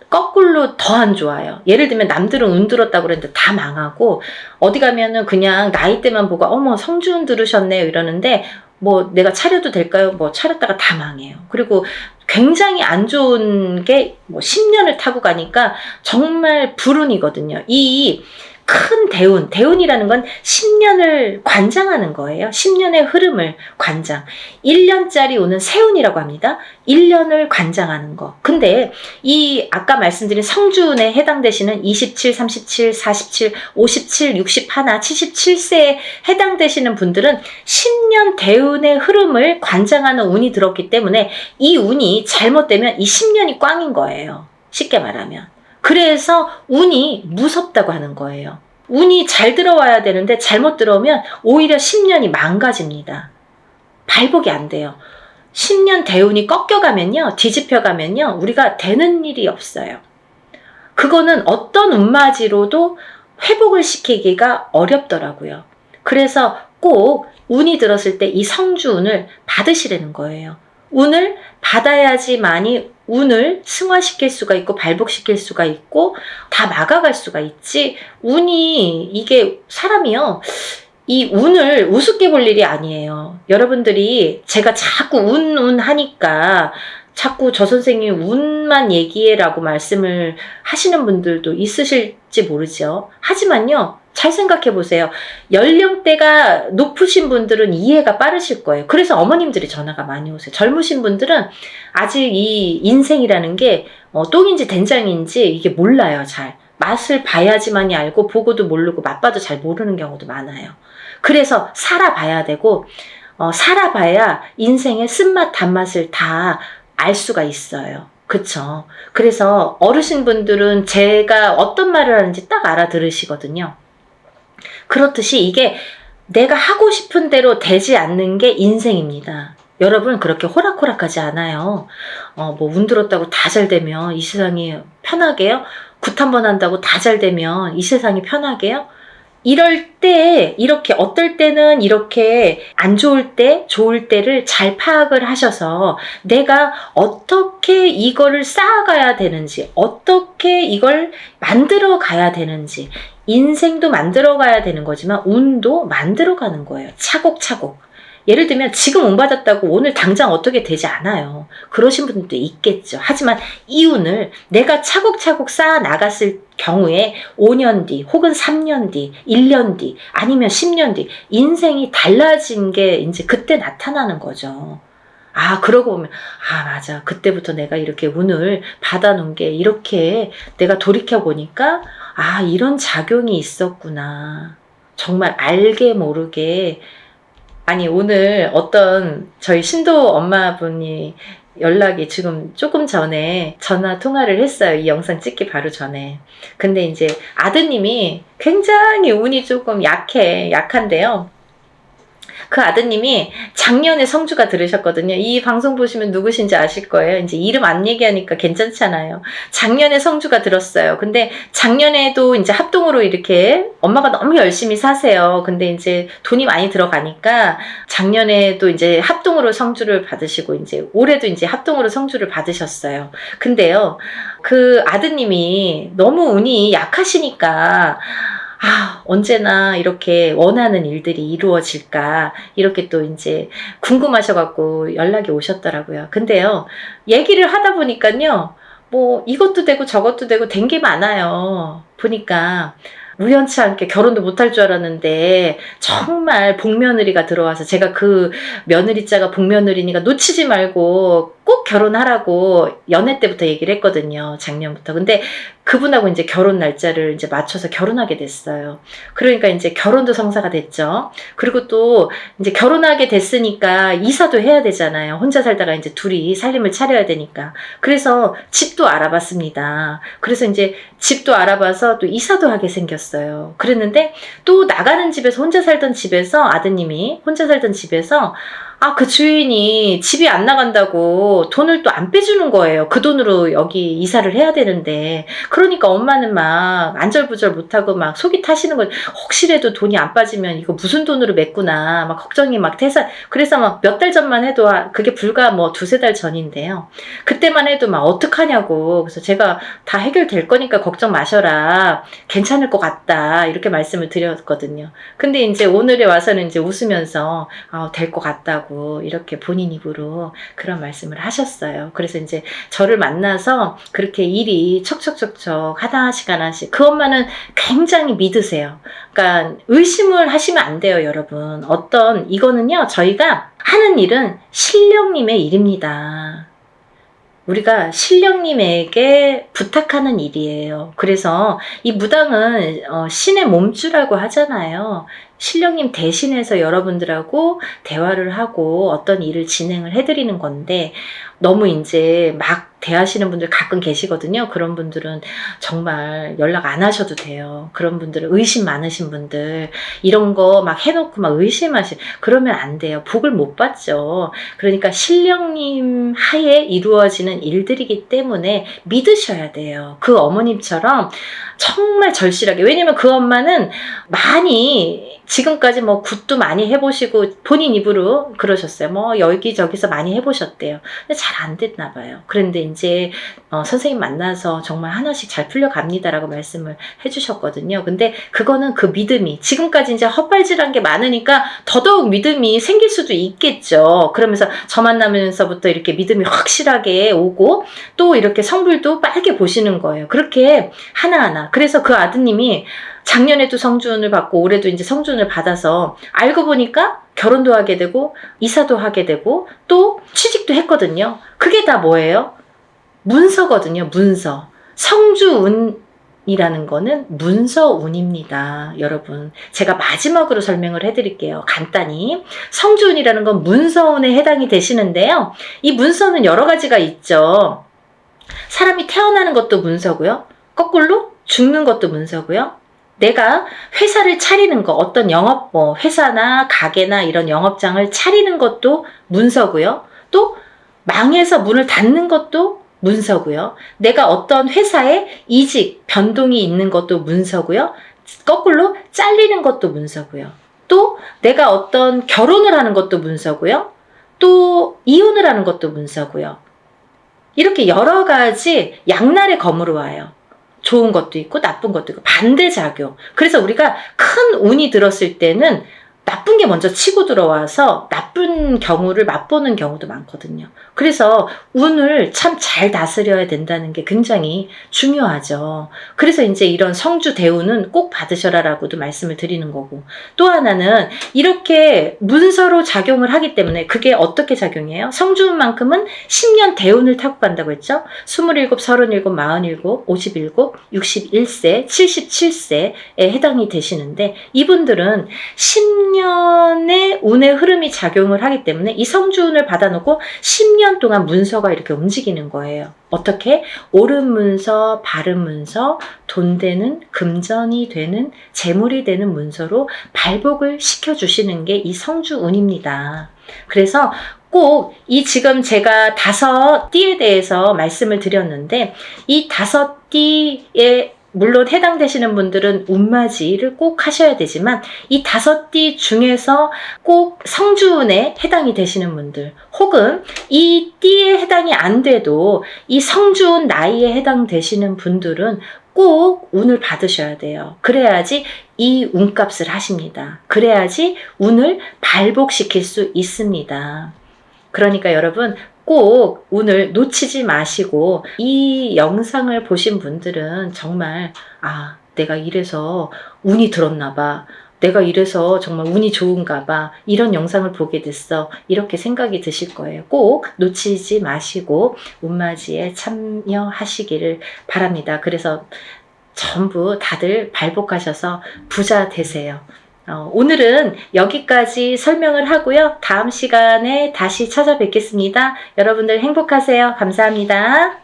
거꾸로 더 안 좋아요. 예를 들면 남들은 운 들었다고 그랬는데 다 망하고 어디 가면은 그냥 나이대만 보고 어머 성주운 들으셨네요 이러는데 뭐 내가 차려도 될까요? 뭐 차렸다가 다 망해요. 그리고 굉장히 안 좋은 게 뭐 10년을 타고 가니까 정말 불운이거든요. 이 큰 대운이라는 건 10년을 관장하는 거예요. 10년의 흐름을 관장. 1년짜리 오는 세운이라고 합니다. 1년을 관장하는 거. 근데 이 아까 말씀드린 성주운에 해당되시는 27, 37, 47, 57, 61, 77세에 해당되시는 분들은 10년 대운의 흐름을 관장하는 운이 들었기 때문에 이 운이 잘못되면 이 10년이 꽝인 거예요. 쉽게 말하면. 그래서 운이 무섭다고 하는 거예요. 운이 잘 들어와야 되는데 잘못 들어오면 오히려 10년이 망가집니다. 발복이 안 돼요. 10년 대운이 꺾여가면요. 뒤집혀가면요. 우리가 되는 일이 없어요. 그거는 어떤 운맞이로도 회복을 시키기가 어렵더라고요. 그래서 꼭 운이 들었을 때 이 성주운을 받으시라는 거예요. 운을 받아야지만이 운을 승화시킬 수가 있고 발복시킬 수가 있고 다 막아갈 수가 있지. 운이 이게 사람이요. 이 운을 우습게 볼 일이 아니에요. 여러분들이 제가 자꾸 운 하니까 자꾸 저 선생님 운만 얘기해라고 말씀을 하시는 분들도 있으실지 모르죠. 하지만요. 잘 생각해 보세요. 연령대가 높으신 분들은 이해가 빠르실 거예요. 그래서 어머님들이 전화가 많이 오세요. 젊으신 분들은 아직 이 인생이라는 게 똥인지 된장인지 이게 몰라요. 잘. 맛을 봐야지만이 알고 보고도 모르고 맛봐도 잘 모르는 경우도 많아요. 그래서 살아봐야 되고 살아봐야 인생의 쓴맛 단맛을 다 알 수가 있어요. 그쵸? 그래서 어르신분들은 제가 어떤 말을 하는지 딱 알아들으시거든요. 그렇듯이 이게 내가 하고 싶은 대로 되지 않는 게 인생입니다. 여러분 그렇게 호락호락하지 않아요. 뭐 운 들었다고 다 잘 되면 이 세상이 편하게요? 굿 한 번 한다고 다 잘 되면 이 세상이 편하게요? 이럴 때 이렇게 어떨 때는 이렇게 안 좋을 때 좋을 때를 잘 파악을 하셔서 내가 어떻게 이거를 쌓아가야 되는지 어떻게 이걸 만들어 가야 되는지 인생도 만들어 가야 되는 거지만 운도 만들어 가는 거예요. 차곡차곡. 예를 들면 지금 운 받았다고 오늘 당장 어떻게 되지 않아요. 그러신 분들도 있겠죠. 하지만 이 운을 내가 차곡차곡 쌓아 나갔을 경우에 5년 뒤 혹은 3년 뒤 1년 뒤 아니면 10년 뒤 인생이 달라진 게 이제 그때 나타나는 거죠. 그러고 보면 맞아. 그때부터 내가 이렇게 운을 받아놓은 게 이렇게 내가 돌이켜보니까 이런 작용이 있었구나. 정말 알게 모르게 아니 오늘 어떤 저희 신도 엄마분이 연락이 지금 조금 전에 전화 통화를 했어요. 이 영상 찍기 바로 전에. 근데 이제 아드님이 굉장히 운이 조금 약한데요. 그 아드님이 작년에 성주가 들으셨거든요. 이 방송 보시면 누구신지 아실 거예요. 이제 이름 안 얘기하니까 괜찮잖아요. 작년에 성주가 들었어요. 근데 작년에도 이제 합동으로 이렇게 엄마가 너무 열심히 사세요. 근데 이제 돈이 많이 들어가니까 작년에도 이제 합동으로 성주를 받으시고 이제 올해도 이제 합동으로 성주를 받으셨어요. 근데요, 그 아드님이 너무 운이 약하시니까 언제나 이렇게 원하는 일들이 이루어질까, 이렇게 또 이제 궁금하셔갖고 연락이 오셨더라고요. 근데요, 얘기를 하다 보니까요, 뭐 이것도 되고 저것도 되고 된 게 많아요. 보니까 우연치 않게 결혼도 못할 줄 알았는데 정말 복며느리가 들어와서, 제가 그 며느리자가 복며느리니까 놓치지 말고 꼭 결혼하라고 연애 때부터 얘기를 했거든요. 작년부터. 근데 그분하고 이제 결혼 날짜를 이제 맞춰서 결혼하게 됐어요. 그러니까 이제 결혼도 성사가 됐죠. 그리고 또 이제 결혼하게 됐으니까 이사도 해야 되잖아요. 혼자 살다가 이제 둘이 살림을 차려야 되니까. 그래서 집도 알아봤습니다. 그래서 이제 집도 알아봐서 또 이사도 하게 생겼어요. 그랬는데 또 나가는 집에서, 혼자 살던 집에서, 아드님이 혼자 살던 집에서 그 주인이 집이 안 나간다고 돈을 또 안 빼주는 거예요. 그 돈으로 여기 이사를 해야 되는데. 그러니까 엄마는 막 안절부절 못하고 막 속이 타시는 거예요. 혹시라도 돈이 안 빠지면 이거 무슨 돈으로 맺구나. 막 걱정이 막 돼서. 그래서 막 몇 달 전만 해도, 그게 불과 뭐 2-3달 전인데요. 그때만 해도 막 어떡하냐고. 그래서 제가 다 해결될 거니까 걱정 마셔라. 괜찮을 것 같다. 이렇게 말씀을 드렸거든요. 근데 이제 오늘에 와서는 이제 웃으면서 될 것 같다고 이렇게 본인 입으로 그런 말씀을 하셨어요. 그래서 이제 저를 만나서 그렇게 일이 척척척척 하나씩 그 엄마는 굉장히 믿으세요. 그러니까 의심을 하시면 안 돼요, 여러분. 이거는요, 저희가 하는 일은 신령님의 일입니다. 우리가 신령님에게 부탁하는 일이에요. 그래서 이 무당은 신의 몸주라고 하잖아요. 신령님 대신해서 여러분들하고 대화를 하고 어떤 일을 진행을 해드리는 건데, 너무 이제 막 대하시는 분들 가끔 계시거든요. 그런 분들은 정말 연락 안 하셔도 돼요. 그런 분들은 의심 많으신 분들, 이런 거 막 해놓고 막 그러면 안 돼요. 복을 못 받죠. 그러니까 신령님 하에 이루어지는 일들이기 때문에 믿으셔야 돼요. 그 어머님처럼 정말 절실하게. 왜냐면 그 엄마는 많이 지금까지 뭐 굿도 많이 해보시고 본인 입으로 그러셨어요. 뭐 여기저기서 많이 해보셨대요. 근데 잘 안 됐나 봐요. 그런데 이제 선생님 만나서 정말 하나씩 잘 풀려갑니다라고 말씀을 해주셨거든요. 근데 그거는 그 믿음이, 지금까지 이제 헛발질한 게 많으니까 더더욱 믿음이 생길 수도 있겠죠. 그러면서 저 만나면서부터 이렇게 믿음이 확실하게 오고, 또 이렇게 성불도 빨개 보시는 거예요. 그렇게 하나하나. 그래서 그 아드님이 작년에도 성준을 받고 올해도 이제 성준을 받아서, 알고 보니까 결혼도 하게 되고 이사도 하게 되고 또 취직도 했거든요. 그게 다 뭐예요? 문서거든요. 문서. 성주운이라는 거는 문서운입니다. 여러분, 제가 마지막으로 설명을 해드릴게요. 간단히. 성주운이라는 건 문서운에 해당이 되시는데요. 이 문서는 여러 가지가 있죠. 사람이 태어나는 것도 문서고요. 거꾸로 죽는 것도 문서고요. 내가 회사를 차리는 거, 어떤 영업, 회사나 가게나 이런 영업장을 차리는 것도 문서고요. 또 망해서 문을 닫는 것도 문서고요. 내가 어떤 회사에 이직, 변동이 있는 것도 문서고요. 거꾸로 잘리는 것도 문서고요. 또 내가 어떤 결혼을 하는 것도 문서고요. 또 이혼을 하는 것도 문서고요. 이렇게 여러 가지 양날의 검으로 와요. 좋은 것도 있고 나쁜 것도 있고 반대작용. 그래서 우리가 큰 운이 들었을 때는 나쁜 게 먼저 치고 들어와서 나쁜 경우를 맛보는 경우도 많거든요. 그래서 운을 참 잘 다스려야 된다는 게 굉장히 중요하죠. 그래서 이제 이런 성주 대운은 꼭 받으셔라라고도 말씀을 드리는 거고, 또 하나는 이렇게 문서로 작용을 하기 때문에, 그게 어떻게 작용해요? 성주운만큼은 10년 대운을 타고 간다고 했죠. 27, 37, 47, 57, 61세, 77세에 해당이 되시는데, 이분들은 10년 10년의 운의 흐름이 작용을 하기 때문에 이 성주운을 받아놓고 10년 동안 문서가 이렇게 움직이는 거예요. 어떻게? 옳은 문서, 바른 문서, 돈 되는, 금전이 되는, 재물이 되는 문서로 발복을 시켜주시는 게 이 성주운입니다. 그래서 꼭 이 지금 제가 5띠에 대해서 말씀을 드렸는데 이 5띠에 물론 해당되시는 분들은 운맞이를 꼭 하셔야 되지만 이 5띠 중에서 꼭 성주운에 해당이 되시는 분들 혹은 이 띠에 해당이 안 돼도 이 성주운 나이에 해당되시는 분들은 꼭 운을 받으셔야 돼요. 그래야지 이 운값을 하십니다. 그래야지 운을 발복시킬 수 있습니다. 그러니까 여러분 꼭 운을 놓치지 마시고 이 영상을 보신 분들은 정말 내가 이래서 운이 들었나 봐. 내가 이래서 정말 운이 좋은가 봐. 이런 영상을 보게 됐어. 이렇게 생각이 드실 거예요. 꼭 놓치지 마시고 운맞이에 참여하시기를 바랍니다. 그래서 전부 다들 발복하셔서 부자 되세요. 오늘은 여기까지 설명을 하고요. 다음 시간에 다시 찾아뵙겠습니다. 여러분들 행복하세요. 감사합니다.